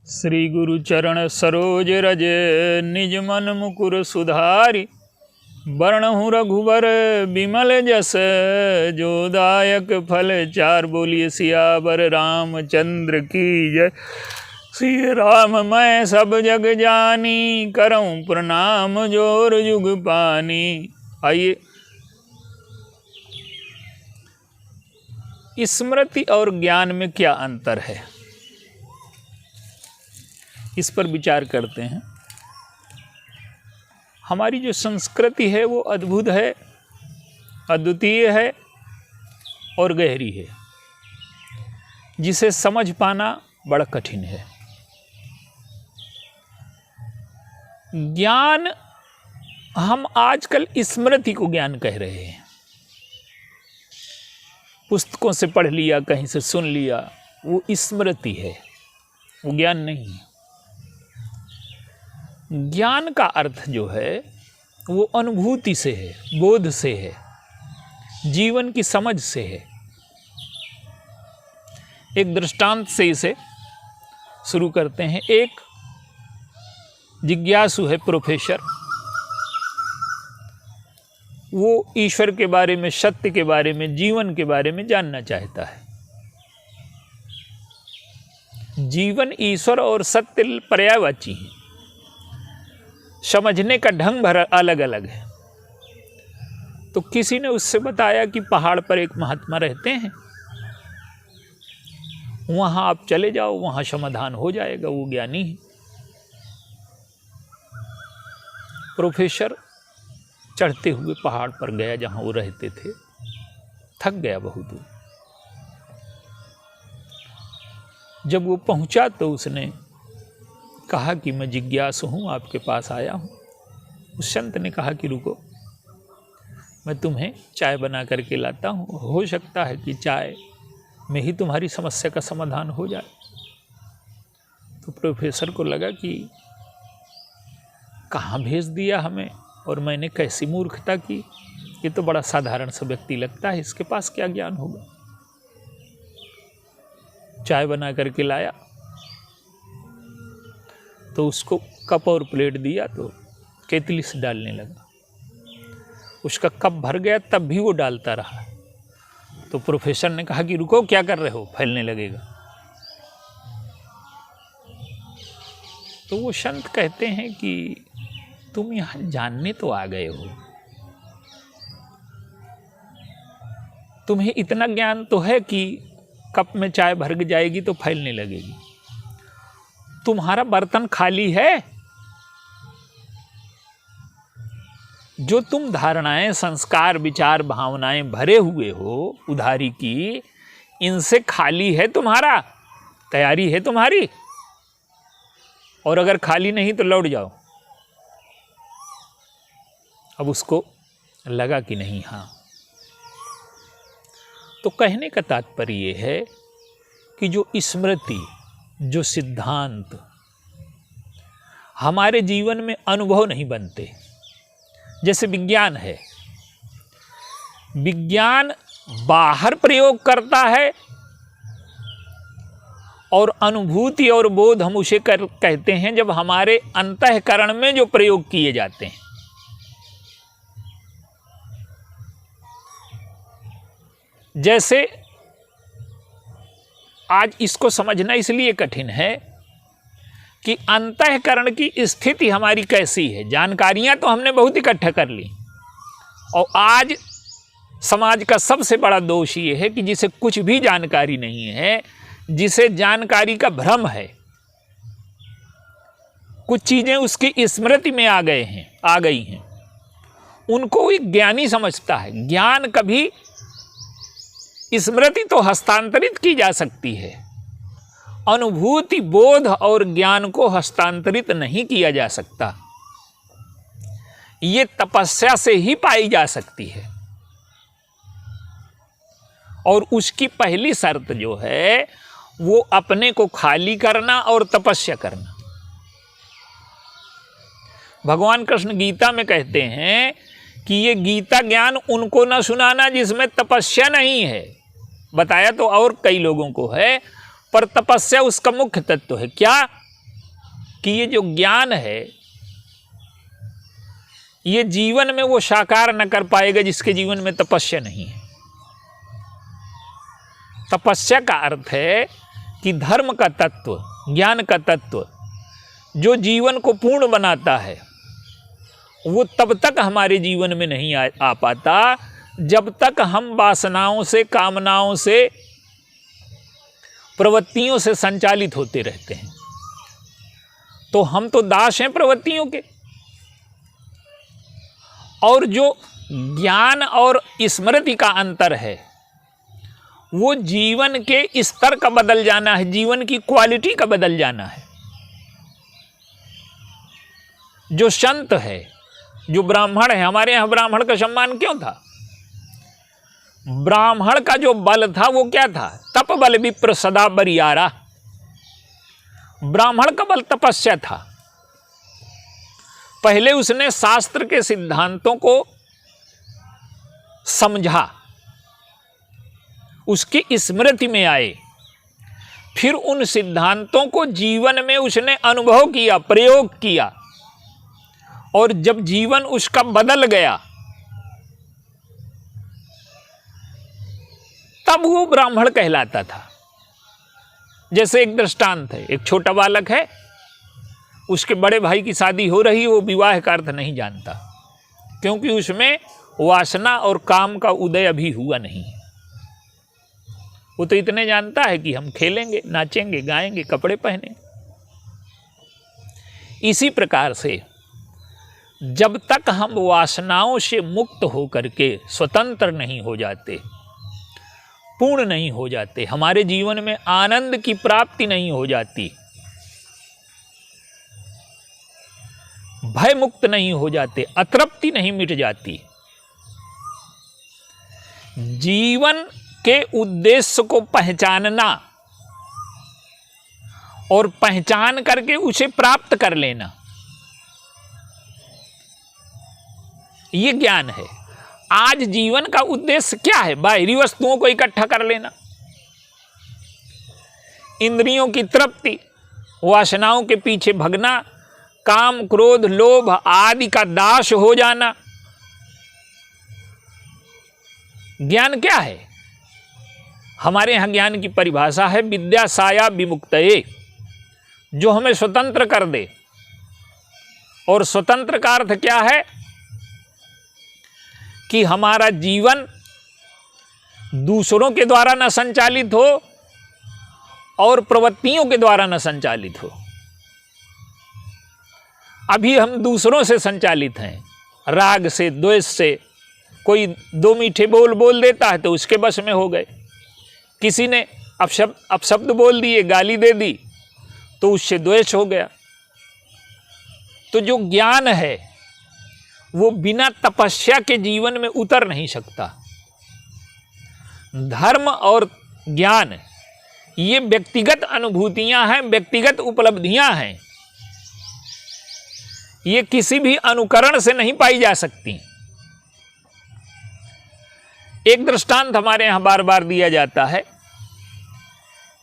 श्री गुरु चरण सरोज रज निज मन मुकुर सुधारि। वर्णहु रघुबर बिमल जस जो दायक फल चार। बोलिए सियावर रामचंद्र की जय। श्री राम मैं सब जग जानी करऊं प्रणाम जोर जुग पानी। आइए, स्मृति और ज्ञान में क्या अंतर है, इस पर विचार करते हैं। हमारी जो संस्कृति है वो अद्भुत है, अद्वितीय है और गहरी है, जिसे समझ पाना बड़ा कठिन है। ज्ञान, हम आजकल स्मृति को ज्ञान कह रहे हैं। पुस्तकों से पढ़ लिया, कहीं से सुन लिया, वो स्मृति है, वो ज्ञान नहीं है। ज्ञान का अर्थ जो है वो अनुभूति से है, बोध से है, जीवन की समझ से है। एक दृष्टांत से इसे शुरू करते हैं। एक जिज्ञासु है, प्रोफेसर। वो ईश्वर के बारे में, सत्य के बारे में, जीवन के बारे में जानना चाहता है। जीवन, ईश्वर और सत्य पर्यायवाची हैं, समझने का ढंग भर अलग अलग है। तो किसी ने उससे बताया कि पहाड़ पर एक महात्मा रहते हैं, वहां आप चले जाओ, वहां समाधान हो जाएगा, वो ज्ञानी है। प्रोफेसर चढ़ते हुए पहाड़ पर गया जहां वो रहते थे। थक गया बहुत दूर। जब वो पहुंचा तो उसने कहा कि मैं जिज्ञासु हूँ, आपके पास आया हूँ। उस संत ने कहा कि रुको, मैं तुम्हें चाय बना करके लाता हूँ, हो सकता है कि चाय में ही तुम्हारी समस्या का समाधान हो जाए। तो प्रोफेसर को लगा कि कहाँ भेज दिया हमें, और मैंने कैसी मूर्खता की। ये तो बड़ा साधारण सा व्यक्ति लगता है, इसके पास क्या ज्ञान होगा। चाय बना करके लाया तो उसको कप और प्लेट दिया तो केतली से डालने लगा। उसका कप भर गया, तब भी वो डालता रहा। तो प्रोफेसर ने कहा कि रुको, क्या कर रहे हो, फैलने लगेगा। तो वो संत कहते हैं कि तुम यहाँ जानने तो आ गए हो, तुम्हें इतना ज्ञान तो है कि कप में चाय भर जाएगी तो फैलने लगेगी। तुम्हारा बर्तन खाली है। जो तुम धारणाएं, संस्कार, विचार, भावनाएं भरे हुए हो उधारी की, इनसे खाली है तुम्हारा, तैयारी है तुम्हारी। और अगर खाली नहीं तो लौट जाओ। अब उसको लगा कि नहीं, हाँ। तो कहने का तात्पर्य ये है कि जो स्मृति, जो सिद्धांत हमारे जीवन में अनुभव नहीं बनते, जैसे विज्ञान है। विज्ञान बाहर प्रयोग करता है और अनुभूति और बोध हम उसे कहते हैं जब हमारे अंतःकरण में जो प्रयोग किए जाते हैं। जैसे आज इसको समझना इसलिए कठिन है कि अंतःकरण की स्थिति हमारी कैसी है। जानकारियां तो हमने बहुत इकट्ठा कर ली, और आज समाज का सबसे बड़ा दोष ये है कि जिसे कुछ भी जानकारी नहीं है, जिसे जानकारी का भ्रम है, कुछ चीजें उसकी स्मृति में आ गई हैं, उनको एक ज्ञानी समझता है। ज्ञान कभी, स्मृति तो हस्तांतरित की जा सकती है, अनुभूति, बोध और ज्ञान को हस्तांतरित नहीं किया जा सकता। ये तपस्या से ही पाई जा सकती है। और उसकी पहली शर्त जो है वो अपने को खाली करना और तपस्या करना। भगवान कृष्ण गीता में कहते हैं कि ये गीता ज्ञान उनको न सुनाना जिसमें तपस्या नहीं है। बताया तो और कई लोगों को है, पर तपस्या उसका मुख्य तत्व है। क्या? कि ये जो ज्ञान है ये जीवन में वो साकार न कर पाएगा जिसके जीवन में तपस्या नहीं है। तपस्या का अर्थ है कि धर्म का तत्व, ज्ञान का तत्व जो जीवन को पूर्ण बनाता है वो तब तक हमारे जीवन में नहीं आ पाता जब तक हम वासनाओं से, कामनाओं से, प्रवृत्तियों से संचालित होते रहते हैं। तो हम तो दास हैं प्रवृत्तियों के। और जो ज्ञान और स्मृति का अंतर है वो जीवन के स्तर का बदल जाना है, जीवन की क्वालिटी का बदल जाना है। जो संत है, जो ब्राह्मण है, हमारे यहाँ ब्राह्मण का सम्मान क्यों था? ब्राह्मण का जो बल था वो क्या था? तप बल विप्र सदा बरियारा। ब्राह्मण का बल तपस्या था। पहले उसने शास्त्र के सिद्धांतों को समझा, उसकी स्मृति में आए, फिर उन सिद्धांतों को जीवन में उसने अनुभव किया, प्रयोग किया, और जब जीवन उसका बदल गया तब वो ब्राह्मण कहलाता था। जैसे एक दृष्टांत है, एक छोटा बालक है, उसके बड़े भाई की शादी हो रही है, वो विवाह का अर्थ नहीं जानता क्योंकि उसमें वासना और काम का उदय अभी हुआ नहीं। वो तो इतने जानता है कि हम खेलेंगे, नाचेंगे, गाएंगे, कपड़े पहने। इसी प्रकार से जब तक हम वासनाओं से मुक्त होकर के स्वतंत्र नहीं हो जाते, पूर्ण नहीं हो जाते, हमारे जीवन में आनंद की प्राप्ति नहीं हो जाती, भय मुक्त नहीं हो जाते, अतृप्ति नहीं मिट जाती, जीवन के उद्देश्य को पहचानना और पहचान करके उसे प्राप्त कर लेना, ये ज्ञान है। आज जीवन का उद्देश्य क्या है? बाहरी वस्तुओं को इकट्ठा कर लेना, इंद्रियों की तृप्ति, वासनाओं के पीछे भगना, काम, क्रोध, लोभ आदि का दास हो जाना। ज्ञान क्या है? हमारे यहां ज्ञान की परिभाषा है विद्या साया विमुक्तये, जो हमें स्वतंत्र कर दे। और स्वतंत्र का अर्थ क्या है? कि हमारा जीवन दूसरों के द्वारा न संचालित हो और प्रवृत्तियों के द्वारा न संचालित हो। अभी हम दूसरों से संचालित हैं, राग से, द्वेष से। कोई दो मीठे बोल देता है तो उसके बस में हो गए। किसी ने अपशब्द बोल दिए, गाली दे दी तो उससे द्वेष हो गया। तो जो ज्ञान है वो बिना तपस्या के जीवन में उतर नहीं सकता। धर्म और ज्ञान ये व्यक्तिगत अनुभूतियां हैं, व्यक्तिगत उपलब्धियां हैं, ये किसी भी अनुकरण से नहीं पाई जा सकती। एक दृष्टांत हमारे यहां बार बार दिया जाता है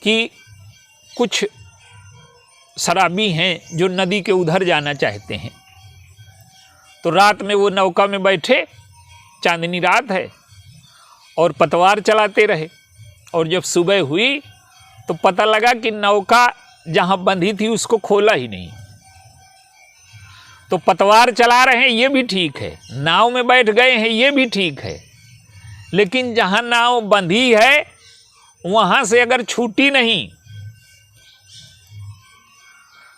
कि कुछ शराबी हैं जो नदी के उधर जाना चाहते हैं, तो रात में वो नौका में बैठे, चांदनी रात है, और पतवार चलाते रहे। और जब सुबह हुई तो पता लगा कि नौका जहां बंधी थी उसको खोला ही नहीं। तो पतवार चला रहे हैं ये भी ठीक है, नाव में बैठ गए हैं ये भी ठीक है, लेकिन जहां नाव बंधी है वहां से अगर छूटी नहीं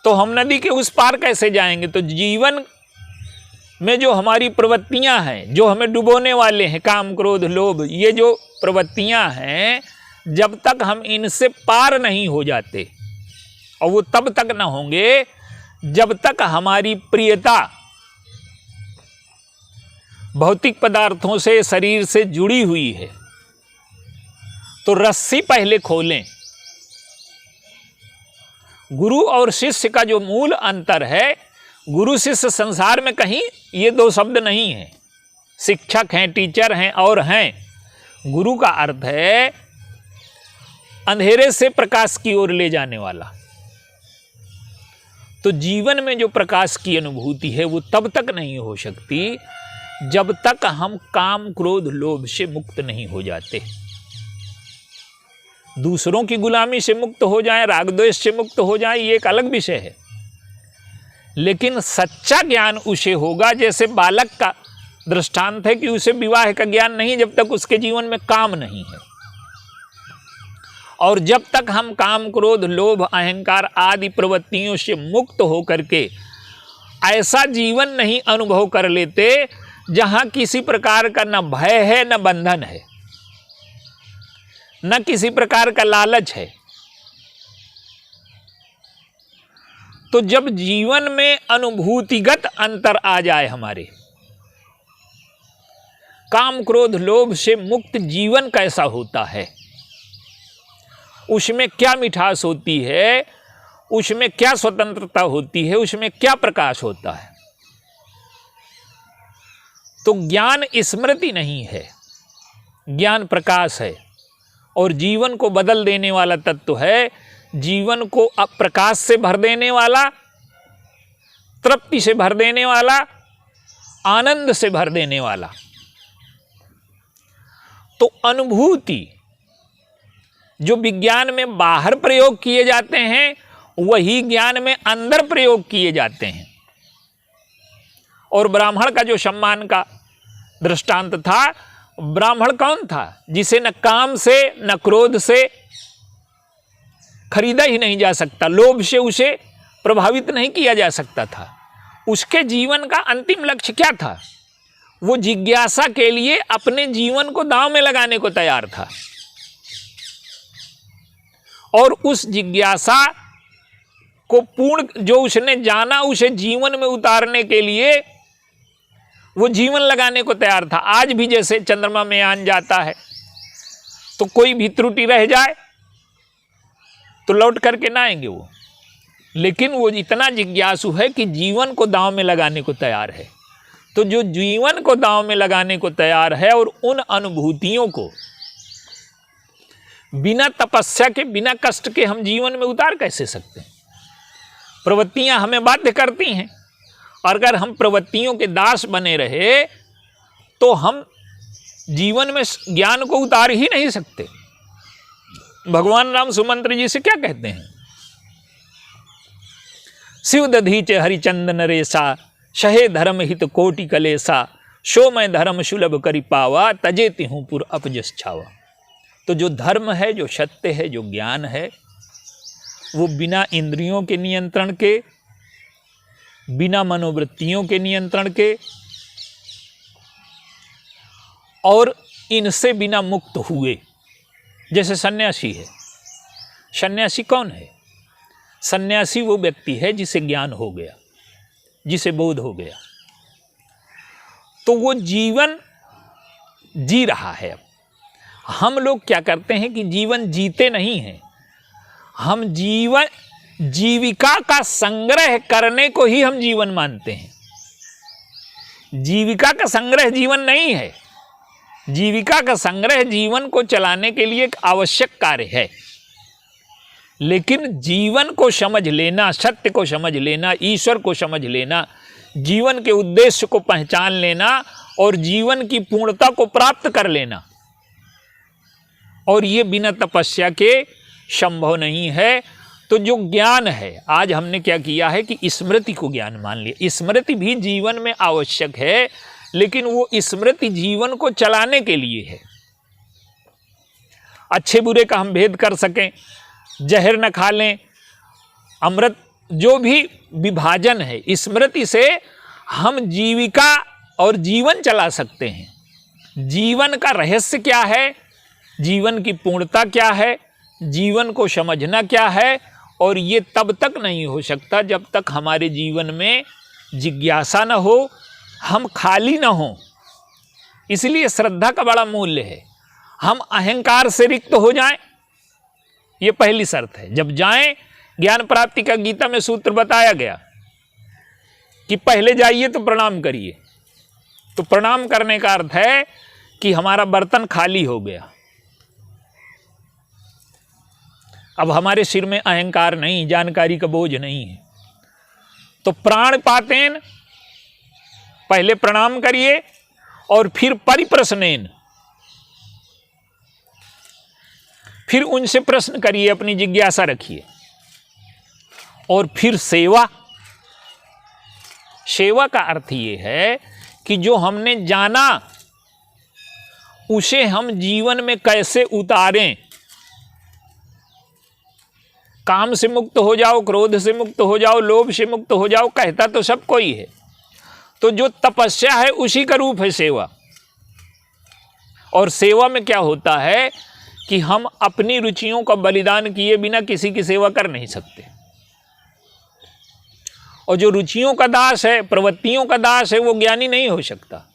तो हम नदी के उस पार कैसे जाएंगे? तो जीवन में जो हमारी प्रवृत्तियां हैं, जो हमें डुबोने वाले हैं, काम, क्रोध, लोभ, ये जो प्रवृत्तियां हैं, जब तक हम इनसे पार नहीं हो जाते, और वो तब तक ना होंगे जब तक हमारी प्रियता भौतिक पदार्थों से, शरीर से जुड़ी हुई है। तो रस्सी पहले खोलें। गुरु और शिष्य का जो मूल अंतर है, गुरु शिष्य संसार में कहीं ये दो शब्द नहीं है। शिक्षक हैं, टीचर हैं और हैं। गुरु का अर्थ है अंधेरे से प्रकाश की ओर ले जाने वाला। तो जीवन में जो प्रकाश की अनुभूति है वो तब तक नहीं हो सकती जब तक हम काम क्रोध लोभ से मुक्त नहीं हो जाते। दूसरों की गुलामी से मुक्त हो जाए, राग द्वेष से मुक्त हो जाए, ये एक अलग विषय है। लेकिन सच्चा ज्ञान उसे होगा, जैसे बालक का दृष्टांत है कि उसे विवाह का ज्ञान नहीं जब तक उसके जीवन में काम नहीं है। और जब तक हम काम क्रोध लोभ अहंकार आदि प्रवृत्तियों से मुक्त होकर के ऐसा जीवन नहीं अनुभव कर लेते जहां किसी प्रकार का न भय है न बंधन है, न किसी प्रकार का लालच है, तो जब जीवन में अनुभूतिगत अंतर आ जाए, हमारे काम क्रोध लोभ से मुक्त जीवन कैसा होता है, उसमें क्या मिठास होती है, उसमें क्या स्वतंत्रता होती है, उसमें क्या प्रकाश होता है, तो ज्ञान स्मृति नहीं है, ज्ञान प्रकाश है और जीवन को बदल देने वाला तत्व है। जीवन को प्रकाश से भर देने वाला, तृप्ति से भर देने वाला, आनंद से भर देने वाला। तो अनुभूति जो विज्ञान में बाहर प्रयोग किए जाते हैं वही ज्ञान में अंदर प्रयोग किए जाते हैं। और ब्राह्मण का जो सम्मान का दृष्टांत था, ब्राह्मण कौन था? जिसे न काम से न क्रोध से खरीदा ही नहीं जा सकता, लोभ से उसे प्रभावित नहीं किया जा सकता था। उसके जीवन का अंतिम लक्ष्य क्या था? वो जिज्ञासा के लिए अपने जीवन को दांव में लगाने को तैयार था। और उस जिज्ञासा को पूर्ण जो उसने जाना, उसे जीवन में उतारने के लिए वो जीवन लगाने को तैयार था। आज भी जैसे चंद्रमा में यान जाता है तो कोई भी त्रुटि रह जाए तो लौट करके ना आएंगे वो, लेकिन वो इतना जिज्ञासु है कि जीवन को दांव में लगाने को तैयार है। तो जो जीवन को दांव में लगाने को तैयार है और उन अनुभूतियों को बिना तपस्या के बिना कष्ट के हम जीवन में उतार कैसे सकते हैं? प्रवृत्तियां हमें बाध्य करती हैं और अगर हम प्रवृत्तियों के दास बने रहे तो हम जीवन में ज्ञान को उतार ही नहीं सकते। भगवान राम सुमंत्र जी से क्या कहते हैं? शिव दधीच हरिचंदन रेसा, शहे धर्म हित कोटि कलेसा, शो मैं धर्म सुलभ करि पावा, तजे तिहूं पुर अपजस छावा। तो जो धर्म है, जो सत्य है, जो ज्ञान है, वो बिना इंद्रियों के नियंत्रण के, बिना मनोवृत्तियों के नियंत्रण के और इनसे बिना मुक्त हुए। जैसे सन्यासी है। सन्यासी कौन है? सन्यासी वो व्यक्ति है जिसे ज्ञान हो गया, जिसे बोध हो गया, तो वो जीवन जी रहा है। हम लोग क्या करते हैं कि जीवन जीते नहीं हैं, हम जीविका का संग्रह करने को ही हम जीवन मानते हैं। जीविका का संग्रह जीवन नहीं है। जीविका का संग्रह जीवन को चलाने के लिए एक आवश्यक कार्य है, लेकिन जीवन को समझ लेना, सत्य को समझ लेना, ईश्वर को समझ लेना, जीवन के उद्देश्य को पहचान लेना और जीवन की पूर्णता को प्राप्त कर लेना, और ये बिना तपस्या के संभव नहीं है। तो जो ज्ञान है, आज हमने क्या किया है कि स्मृति को ज्ञान मान लिया। स्मृति भी जीवन में आवश्यक है, लेकिन वो स्मृति जीवन को चलाने के लिए है। अच्छे बुरे का हम भेद कर सकें, जहर न खा लें, अमृत, जो भी विभाजन है, स्मृति से हम जीविका और जीवन चला सकते हैं। जीवन का रहस्य क्या है, जीवन की पूर्णता क्या है, जीवन को समझना क्या है, और ये तब तक नहीं हो सकता जब तक हमारे जीवन में जिज्ञासा न हो, हम खाली न हो। इसलिए श्रद्धा का बड़ा मूल्य है। हम अहंकार से रिक्त हो जाएं, ये पहली शर्त है। जब जाएं, ज्ञान प्राप्ति का गीता में सूत्र बताया गया कि पहले जाइए तो प्रणाम करिए। तो प्रणाम करने का अर्थ है कि हमारा बर्तन खाली हो गया। अब हमारे सिर में अहंकार नहीं, जानकारी का बोझ नहीं है, तो प्राणपातेन, पहले प्रणाम करिए और फिर परिप्रश्नेन, फिर उनसे प्रश्न करिए, अपनी जिज्ञासा रखिए। और फिर सेवा। सेवा का अर्थ ये है कि जो हमने जाना उसे हम जीवन में कैसे उतारें। काम से मुक्त हो जाओ, क्रोध से मुक्त हो जाओ, लोभ से मुक्त हो जाओ, कहता तो सब कोई है। तो जो तपस्या है उसी का रूप है सेवा। और सेवा में क्या होता है कि हम अपनी रुचियों का बलिदान किए बिना किसी की सेवा कर नहीं सकते। और जो रुचियों का दास है, प्रवृत्तियों का दास है, वो ज्ञानी नहीं हो सकता।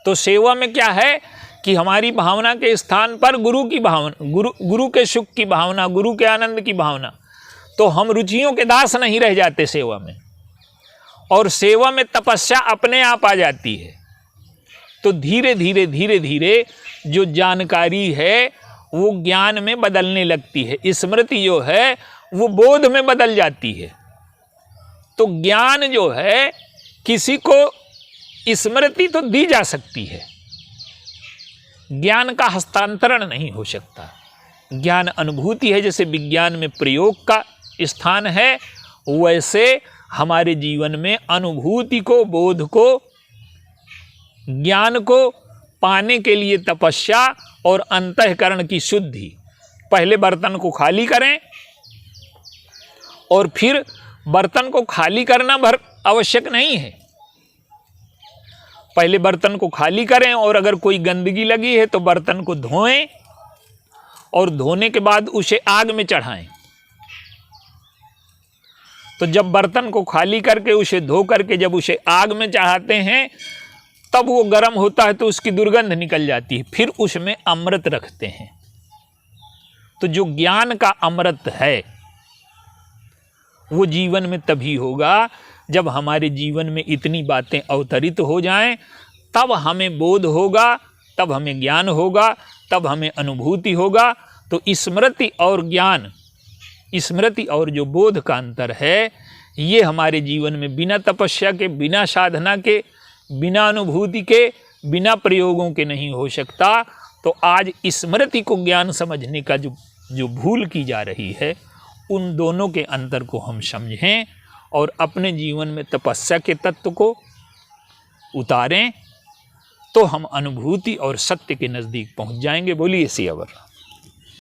तो सेवा में क्या है कि हमारी भावना के स्थान पर गुरु की भावना, गुरु के सुख की भावना, गुरु के आनंद की भावना, तो हम रुचियों के दास नहीं रह जाते सेवा में। और सेवा में तपस्या अपने आप आ जाती है। तो धीरे धीरे धीरे धीरे जो जानकारी है वो ज्ञान में बदलने लगती है, स्मृति जो है वो बोध में बदल जाती है। तो ज्ञान जो है किसी को स्मृति तो दी जा सकती है, ज्ञान का हस्तांतरण नहीं हो सकता। ज्ञान अनुभूति है। जैसे विज्ञान में प्रयोग का स्थान है, वैसे हमारे जीवन में अनुभूति को, बोध को, ज्ञान को पाने के लिए तपस्या और अंतःकरण की शुद्धि। पहले बर्तन को खाली करें और फिर बर्तन को खाली करना आवश्यक नहीं है। पहले बर्तन को खाली करें और अगर कोई गंदगी लगी है तो बर्तन को धोएं और धोने के बाद उसे आग में चढ़ाएं। तो जब बर्तन को खाली करके उसे धो करके जब उसे आग में चढ़ाते हैं तब वो गर्म होता है तो उसकी दुर्गंध निकल जाती है। फिर उसमें अमृत रखते हैं। तो जो ज्ञान का अमृत है वो जीवन में तभी होगा जब हमारे जीवन में इतनी बातें अवतरित हो जाएं, तब हमें बोध होगा, तब हमें ज्ञान होगा, तब हमें अनुभूति होगा। तो स्मृति और ज्ञान, स्मृति और जो बोध का अंतर है, ये हमारे जीवन में बिना तपस्या के, बिना साधना के, बिना अनुभूति के, बिना प्रयोगों के नहीं हो सकता। तो आज स्मृति को ज्ञान समझने का जो भूल की जा रही है, उन दोनों के अंतर को हम समझें और अपने जीवन में तपस्या के तत्व को उतारें, तो हम अनुभूति और सत्य के नज़दीक पहुंच जाएंगे। बोलिए सियावर।